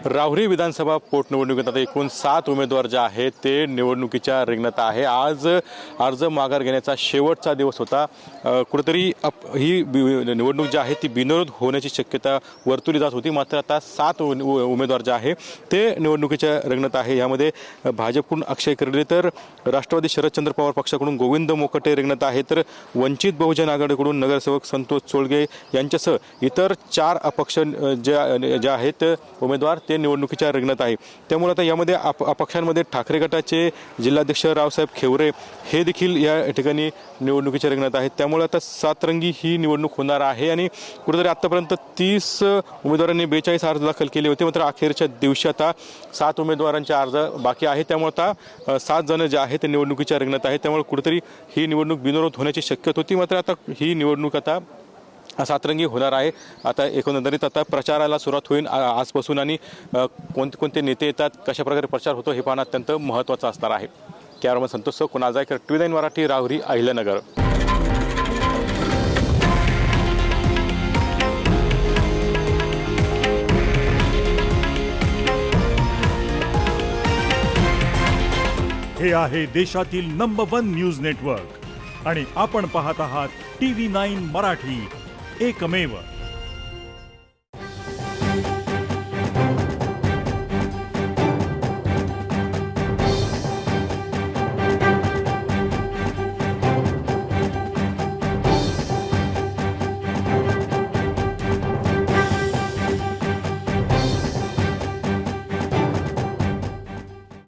राहुरी विधानसभा पोटनिवडणुकीत आता एकूण 7 उमेदवार जे आहेत ते निवडणुकीच्या रिंगणात आहे। आज अर्ज माघार घेण्याचा शेवटचा दिवस होता। कुठेतरी ही निवडणूक जी आहे ती बिनविरोध होण्याची शक्यता वर्तवली जात होती। मात्र आता 7 उमेदवार जे आहे ते निवडणुकीच्या रिंगणात आहे। यामध्ये भाजपकडून अक्षय कर्डिले तर राष्ट्रवादी शरदचंद्र पवार पक्षाकडून गोविंद मोकटे रिंगणात आहे, तर वंचित बहुजन आघाडीकडून नगरसेवक संतोष चोळगे यांच्यासह इतर 4 अपक्ष जे आहेत उमेदवार ते निवडणुकीच्या रिंगणात आहे। त्यामुळे आता यामध्ये अपक्षांमध्ये ठाकरे गटाचे जिल्हाध्यक्ष रावसाहेब खेवरे हे देखील या ठिकाणी निवडणुकीच्या रिंगणात आहेत। त्यामुळे आता 7 रंगी ही निवडणूक होणार आहे आणि कुठेतरी आतापर्यंत 30 उमेदवारांनी 42 अर्ज दाखल केले होते, मात्र अखेरच्या दिवशी आता 7 उमेदवारांचे अर्ज बाकी आहे। त्यामुळे आता 7 जण जे आहेत ते निवडणुकीच्या रिंगणात आहेत। त्यामुळे कुठेतरी ही निवडणूक बिनविरोध होण्याची शक्यता होती, मात्र आता ही निवडणूक आता 7 रंगी होणार आहे। आता एकंदरीत आता प्रचाराला सुरुवात होईल आजपासून आणि कोणते नेते येतात, कशा प्रकारे प्रचार होतो हे पाहणं अत्यंत महत्त्वाचं असणार आहे। Cameraman Santosh Kunal Jaykar, TV9 Marathi, Rahuri, Ahilyanagar. हे आहे देशातील नंबर 1 न्यूज नेटवर्क आणि आपण पाहत आहात TV9 मराठी, एकमेव।